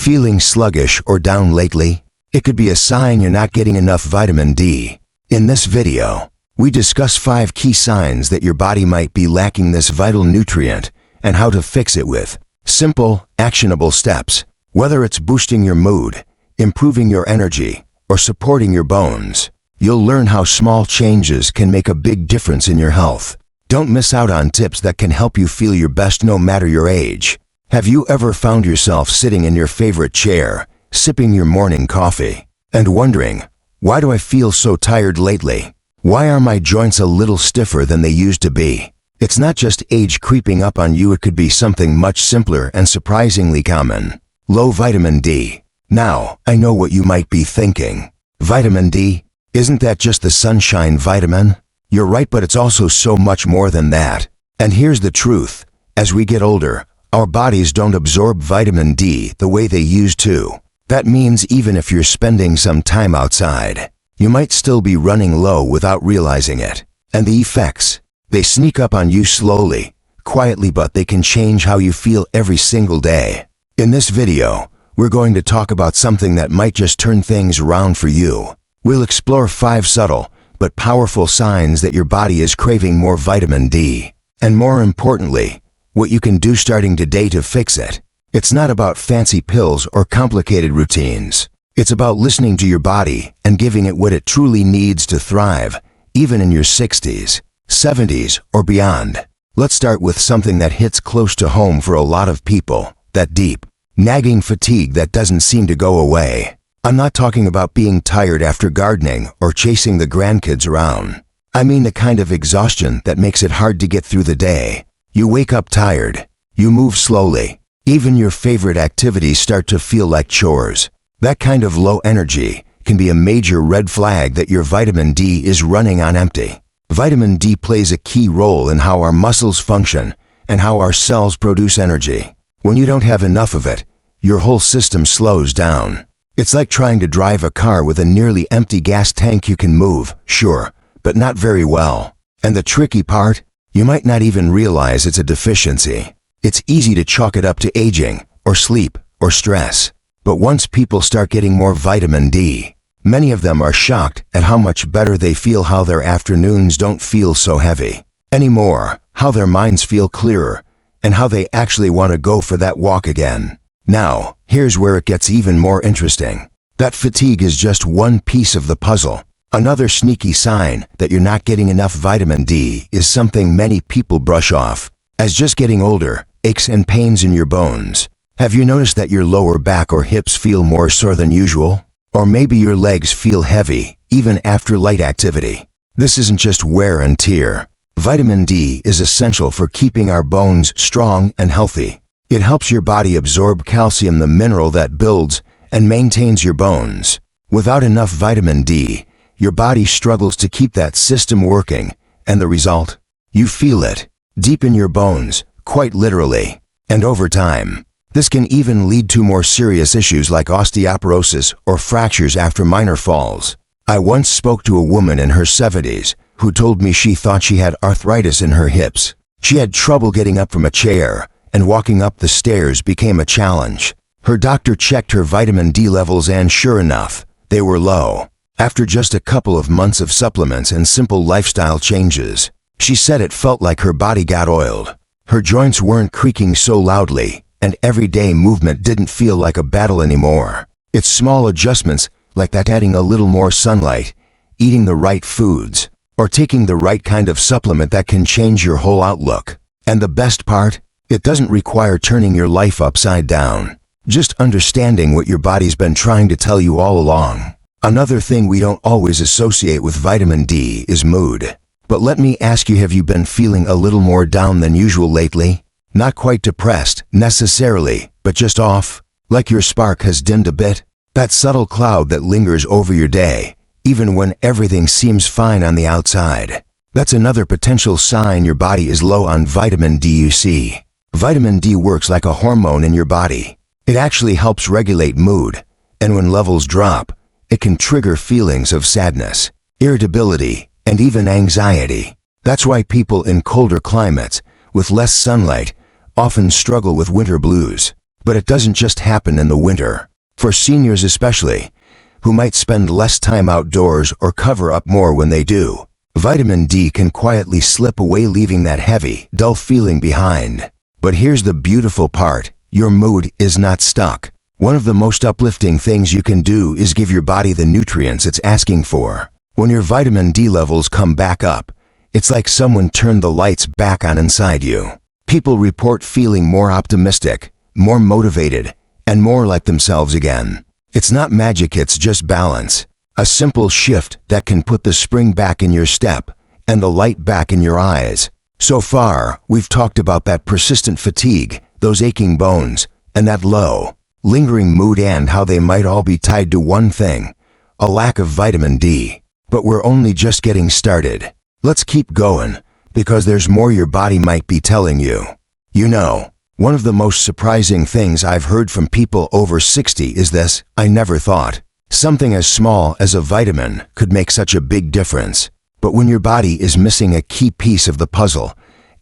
Feeling sluggish or down lately? It could be a sign you're not getting enough vitamin D. In this video, we discuss 5 key signs that your body might be lacking this vital nutrient and how to fix it with simple, actionable steps. Whether it's boosting your mood, improving your energy, or supporting your bones, you'll learn how small changes can make a big difference in your health. Don't miss out on tips that can help you feel your best no matter your age. Have you ever found yourself sitting in your favorite chair, sipping your morning coffee, and wondering, why do I feel so tired lately? Why are my joints a little stiffer than they used to be? It's not just age creeping up on you, it could be something much simpler and surprisingly common. Low vitamin D. Now, I know what you might be thinking. Vitamin D? Isn't that just the sunshine vitamin? You're right, but it's also so much more than that. And here's the truth. As we get older, our bodies don't absorb vitamin D the way they used to. That means even if you're spending some time outside, you might still be running low without realizing it. And the effects? They sneak up on you slowly, quietly, but they can change how you feel every single day. In this video, we're going to talk about something that might just turn things around for you. We'll explore 5 subtle but powerful signs that your body is craving more vitamin D. And more importantly, what you can do starting today to fix it. It's not about fancy pills or complicated routines. It's about listening to your body and giving it what it truly needs to thrive, even in your 60s, 70s, or beyond. Let's start with something that hits close to home for a lot of people, that deep, nagging fatigue that doesn't seem to go away. I'm not talking about being tired after gardening or chasing the grandkids around. I mean the kind of exhaustion that makes it hard to get through the day. You wake up tired. You move slowly. Even your favorite activities start to feel like chores. That kind of low energy can be a major red flag that your vitamin D is running on empty. Vitamin D plays a key role in how our muscles function and how our cells produce energy. When you don't have enough of it, your whole system slows down. It's like trying to drive a car with a nearly empty gas tank. You can move, sure, but not very well. And the tricky part? You might not even realize it's a deficiency. It's easy to chalk it up to aging, or sleep, or stress. But once people start getting more vitamin D, many of them are shocked at how much better they feel, how their afternoons don't feel so heavy anymore, how their minds feel clearer, and how they actually want to go for that walk again. Now, here's where it gets even more interesting. That fatigue is just one piece of the puzzle. Another sneaky sign that you're not getting enough vitamin D is something many people brush off as just getting older: aches and pains in your bones. Have you noticed that your lower back or hips feel more sore than usual? Or maybe your legs feel heavy, even after light activity. This isn't just wear and tear. Vitamin D is essential for keeping our bones strong and healthy. It helps your body absorb calcium, the mineral that builds and maintains your bones. Without enough vitamin D, your body struggles to keep that system working, and the result? You feel it, deep in your bones, quite literally. And over time, this can even lead to more serious issues like osteoporosis or fractures after minor falls. I once spoke to a woman in her 70s who told me she thought she had arthritis in her hips. She had trouble getting up from a chair, and walking up the stairs became a challenge. Her doctor checked her vitamin D levels, and sure enough, they were low. After just a couple of months of supplements and simple lifestyle changes, she said it felt like her body got oiled. Her joints weren't creaking so loudly, and everyday movement didn't feel like a battle anymore. It's small adjustments like that, adding a little more sunlight, eating the right foods, or taking the right kind of supplement, that can change your whole outlook. And the best part? It doesn't require turning your life upside down. Just understanding what your body's been trying to tell you all along. Another thing we don't always associate with vitamin D is mood. But let me ask you, have you been feeling a little more down than usual lately? Not quite depressed, necessarily, but just off? Like your spark has dimmed a bit? That subtle cloud that lingers over your day, even when everything seems fine on the outside. That's another potential sign your body is low on vitamin D. You see, vitamin D works like a hormone in your body. It actually helps regulate mood, and when levels drop, it can trigger feelings of sadness, irritability, and even anxiety. That's why people in colder climates, with less sunlight, often struggle with winter blues. But it doesn't just happen in the winter. For seniors especially, who might spend less time outdoors or cover up more when they do, vitamin D can quietly slip away, leaving that heavy, dull feeling behind. But here's the beautiful part: your mood is not stuck. One of the most uplifting things you can do is give your body the nutrients it's asking for. When your vitamin D levels come back up, it's like someone turned the lights back on inside you. People report feeling more optimistic, more motivated, and more like themselves again. It's not magic, it's just balance. A simple shift that can put the spring back in your step and the light back in your eyes. So far, we've talked about that persistent fatigue, those aching bones, and that low, lingering mood, and how they might all be tied to one thing: a lack of vitamin D. But we're only just getting started. Let's keep going, because there's more your body might be telling you. You know, one of the most surprising things I've heard from people over 60 is this: I never thought something as small as a vitamin could make such a big difference. But when your body is missing a key piece of the puzzle,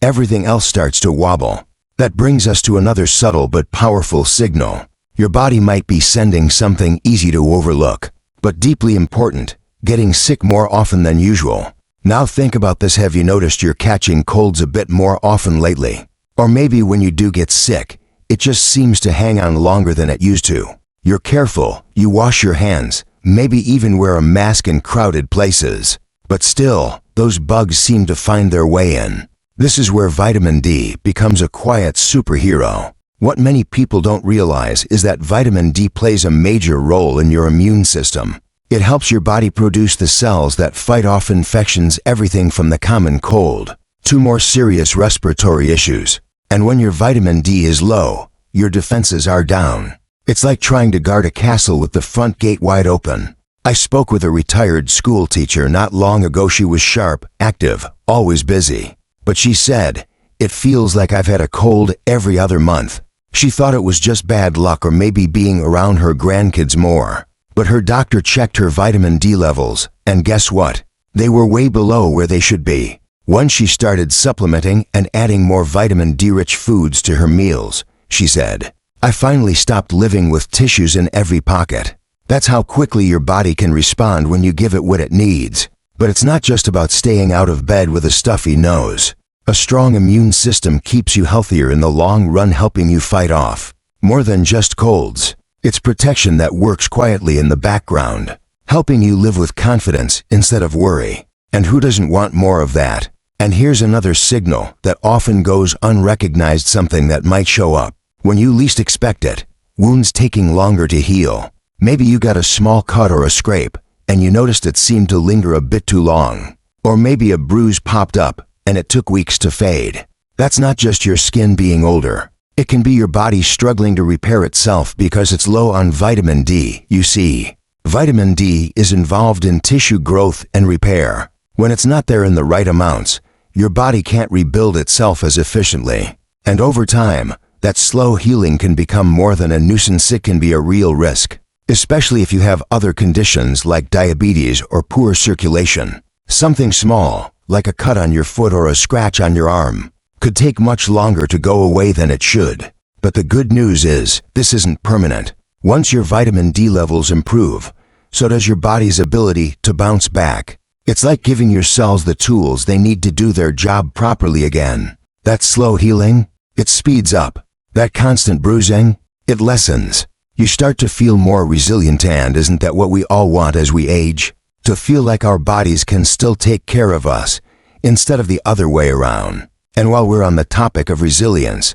everything else starts to wobble. That brings us to another subtle but powerful signal. Your body might be sending something easy to overlook, but deeply important: getting sick more often than usual. Now think about this: have you noticed you're catching colds a bit more often lately? Or maybe when you do get sick, it just seems to hang on longer than it used to. You're careful, you wash your hands, maybe even wear a mask in crowded places. But still, those bugs seem to find their way in. This is where vitamin D becomes a quiet superhero. What many people don't realize is that vitamin D plays a major role in your immune system. It helps your body produce the cells that fight off infections, everything from the common cold to more serious respiratory issues. And when your vitamin D is low, your defenses are down. It's like trying to guard a castle with the front gate wide open. I spoke with a retired school teacher not long ago. She was sharp, active, always busy. But she said, "It feels like I've had a cold every other month." She thought it was just bad luck or maybe being around her grandkids more. But her doctor checked her vitamin D levels, and guess what? They were way below where they should be. Once she started supplementing and adding more vitamin D-rich foods to her meals, she said, "I finally stopped living with tissues in every pocket." That's how quickly your body can respond when you give it what it needs. But it's not just about staying out of bed with a stuffy nose. A strong immune system keeps you healthier in the long run, helping you fight off more than just colds. It's protection that works quietly in the background, helping you live with confidence instead of worry. And who doesn't want more of that? And here's another signal that often goes unrecognized, something that might show up when you least expect it: wounds taking longer to heal. Maybe you got a small cut or a scrape, and you noticed it seemed to linger a bit too long. Or maybe a bruise popped up, and it took weeks to fade. That's not just your skin being older. It can be your body struggling to repair itself because it's low on vitamin D. You see, vitamin D is involved in tissue growth and repair. When it's not there in the right amounts, your body can't rebuild itself as efficiently. And over time, that slow healing can become more than a nuisance. It can be a real risk, especially if you have other conditions like diabetes or poor circulation. Something small, like a cut on your foot or a scratch on your arm, could take much longer to go away than it should. But the good news is, this isn't permanent. Once your vitamin D levels improve, so does your body's ability to bounce back. It's like giving your cells the tools they need to do their job properly again. That slow healing, it speeds up. That constant bruising, it lessens. You start to feel more resilient, and isn't that what we all want as we age? To feel like our bodies can still take care of us, instead of the other way around. And while we're on the topic of resilience,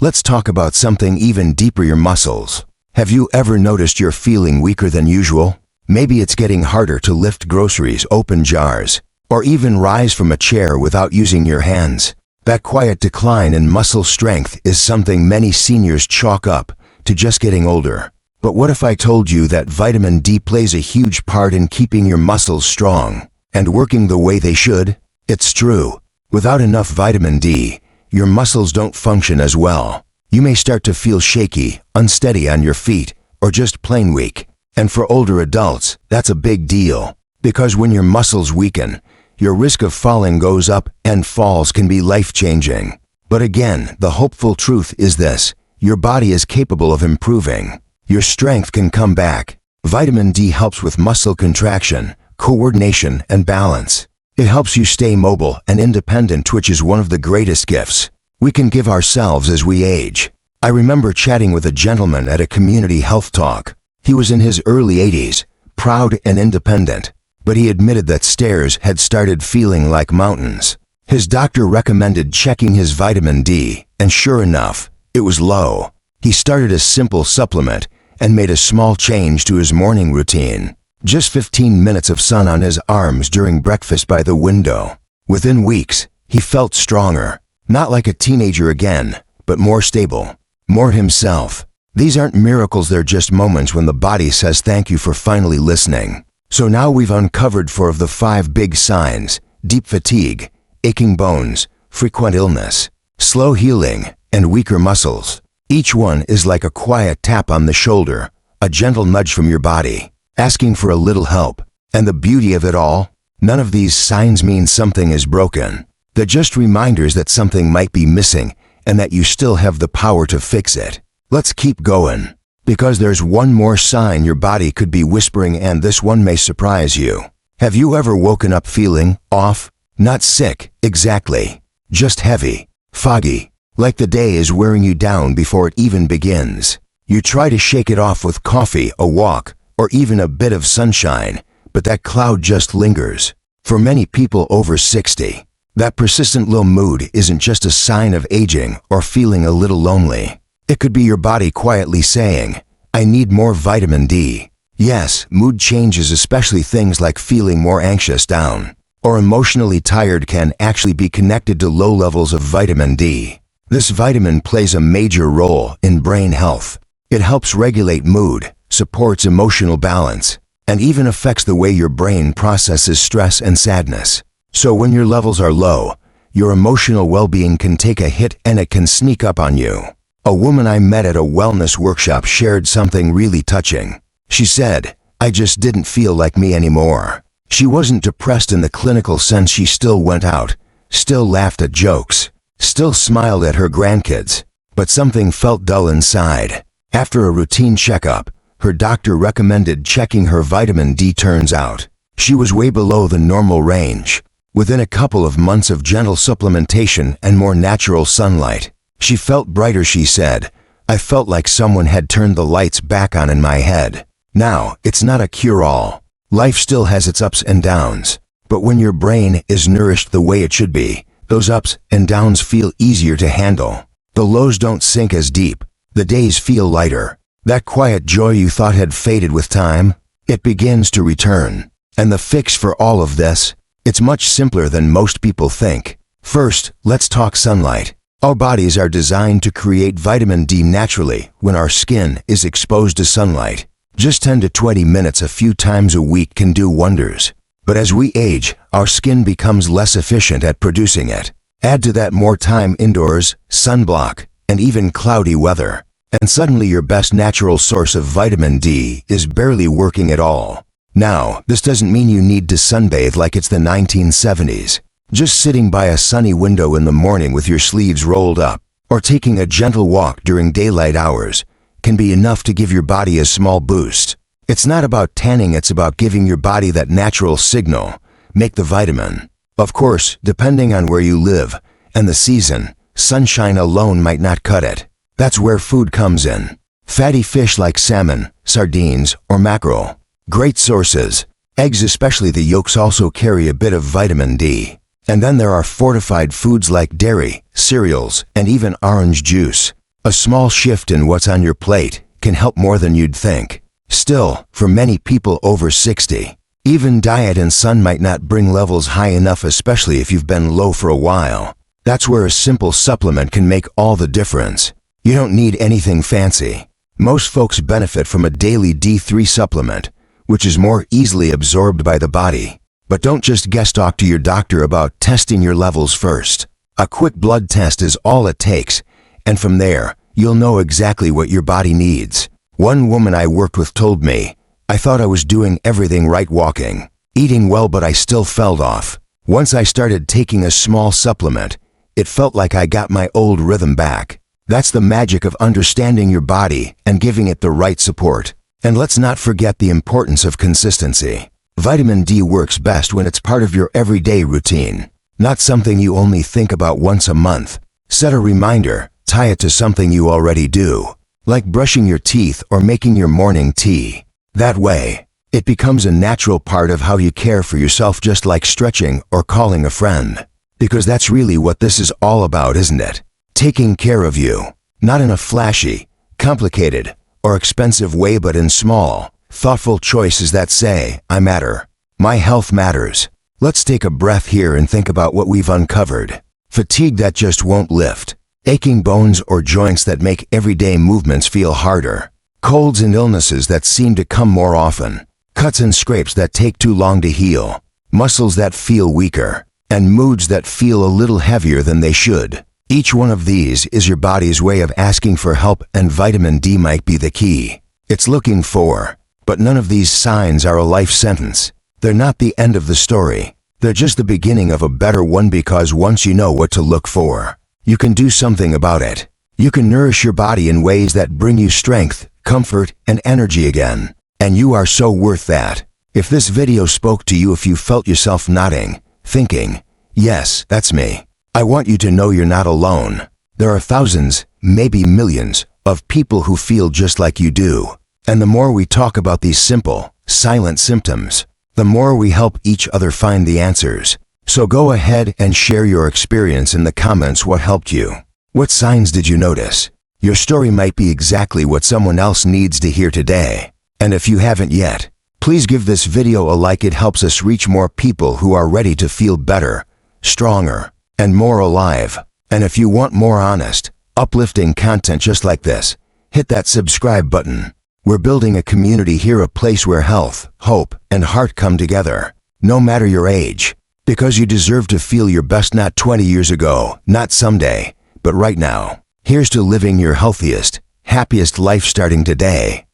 let's talk about something even deeper: your muscles. Have you ever noticed you're feeling weaker than usual? Maybe it's getting harder to lift groceries, open jars, or even rise from a chair without using your hands. That quiet decline in muscle strength is something many seniors chalk up to just getting older. But what if I told you that vitamin D plays a huge part in keeping your muscles strong and working the way they should? It's true. Without enough vitamin D, your muscles don't function as well. You may start to feel shaky, unsteady on your feet, or just plain weak. And for older adults, that's a big deal, because when your muscles weaken, your risk of falling goes up, and falls can be life-changing. But again, the hopeful truth is this: your body is capable of improving. Your strength can come back. Vitamin D helps with muscle contraction, coordination, and balance. It helps you stay mobile and independent, which is one of the greatest gifts we can give ourselves as we age. I remember chatting with a gentleman at a community health talk. He was in his early 80s, proud and independent, but he admitted that stairs had started feeling like mountains. His doctor recommended checking his vitamin D, and sure enough, it was low. He started a simple supplement and made a small change to his morning routine. Just 15 minutes of sun on his arms during breakfast by the window. Within weeks, he felt stronger. Not like a teenager again, but more stable, more himself. These aren't miracles, they're just moments when the body says thank you for finally listening. So now we've uncovered 4 of the 5 big signs: deep fatigue, aching bones, frequent illness, slow healing, and weaker muscles. Each one is like a quiet tap on the shoulder, a gentle nudge from your body, asking for a little help. And the beauty of it all, none of these signs mean something is broken. They're just reminders that something might be missing and that you still have the power to fix it. Let's keep going, because there's one more sign your body could be whispering, and this one may surprise you. Have you ever woken up feeling off? Not sick, exactly. Just heavy, foggy, like the day is wearing you down before it even begins. You try to shake it off with coffee, a walk, or even a bit of sunshine, but that cloud just lingers. For many people over 60, that persistent low mood isn't just a sign of aging or feeling a little lonely. It could be your body quietly saying, I need more vitamin D. Yes, mood changes, especially things like feeling more anxious, down, or emotionally tired, can actually be connected to low levels of vitamin D. This vitamin plays a major role in brain health. It helps regulate mood, supports emotional balance, and even affects the way your brain processes stress and sadness. So when your levels are low, your emotional well-being can take a hit, and it can sneak up on you. A woman I met at a wellness workshop shared something really touching. She said, I just didn't feel like me anymore. She wasn't depressed in the clinical sense. She still went out, still laughed at jokes, still smiled at her grandkids, but something felt dull inside. After a routine checkup, her doctor recommended checking her vitamin D. Turns out, she was way below the normal range. Within a couple of months of gentle supplementation and more natural sunlight, she felt brighter. She said, I felt like someone had turned the lights back on in my head. Now, it's not a cure-all. Life still has its ups and downs, but when your brain is nourished the way it should be, those ups and downs feel easier to handle. The lows don't sink as deep. The days feel lighter. That quiet joy you thought had faded with time, it begins to return. And the fix for all of this, it's much simpler than most people think. First, let's talk sunlight. Our bodies are designed to create vitamin D naturally when our skin is exposed to sunlight. Just 10 to 20 minutes a few times a week can do wonders. But as we age, our skin becomes less efficient at producing it. Add to that more time indoors, sunblock, and even cloudy weather, and suddenly your best natural source of vitamin D is barely working at all. Now, this doesn't mean you need to sunbathe like it's the 1970s. Just sitting by a sunny window in the morning with your sleeves rolled up, or taking a gentle walk during daylight hours, can be enough to give your body a small boost. It's not about tanning, it's about giving your body that natural signal. Make the vitamin. Of course, depending on where you live and the season, sunshine alone might not cut it. That's where food comes in. Fatty fish like salmon, sardines, or mackerel. Great sources. Eggs, especially the yolks, also carry a bit of vitamin D. And then there are fortified foods like dairy, cereals, and even orange juice. A small shift in what's on your plate can help more than you'd think. Still, for many people over 60, even diet and sun might not bring levels high enough, especially if you've been low for a while. That's where a simple supplement can make all the difference. You don't need anything fancy. Most folks benefit from a daily D3 supplement, which is more easily absorbed by the body. But don't just guess, talk to your doctor about testing your levels first. A quick blood test is all it takes, and from there, you'll know exactly what your body needs. One woman I worked with told me, I thought I was doing everything right, walking, eating well, but I still fell off. Once I started taking a small supplement, it felt like I got my old rhythm back. That's the magic of understanding your body and giving it the right support. And let's not forget the importance of consistency. Vitamin D works best when it's part of your everyday routine, not something you only think about once a month. Set a reminder, tie it to something you already do, like brushing your teeth or making your morning tea. That way, it becomes a natural part of how you care for yourself, just like stretching or calling a friend. Because that's really what this is all about, isn't it? Taking care of you, not in a flashy, complicated, or expensive way, but in small, thoughtful choices that say, I matter. My health matters. Let's take a breath here and think about what we've uncovered. Fatigue that just won't lift. Aching bones or joints that make everyday movements feel harder. Colds and illnesses that seem to come more often. Cuts and scrapes that take too long to heal. Muscles that feel weaker. And moods that feel a little heavier than they should. Each one of these is your body's way of asking for help, and vitamin D might be the key. It's looking for. But none of these signs are a life sentence. They're not the end of the story. They're just the beginning of a better one, because once you know what to look for, you can do something about it. You can nourish your body in ways that bring you strength, comfort, and energy again. And you are so worth that. If this video spoke to you, if you felt yourself nodding, thinking, yes, that's me, I want you to know you're not alone. There are thousands, maybe millions, of people who feel just like you do. And the more we talk about these simple, silent symptoms, the more we help each other find the answers. So go ahead and share your experience in the comments. What helped you? What signs did you notice? Your story might be exactly what someone else needs to hear today. And if you haven't yet, please give this video a like. It helps us reach more people who are ready to feel better, stronger, and more alive. And if you want more honest, uplifting content just like this, hit that subscribe button. We're building a community here, a place where health, hope, and heart come together, no matter your age. Because you deserve to feel your best, not 20 years ago, not someday, but right now. Here's to living your healthiest, happiest life starting today.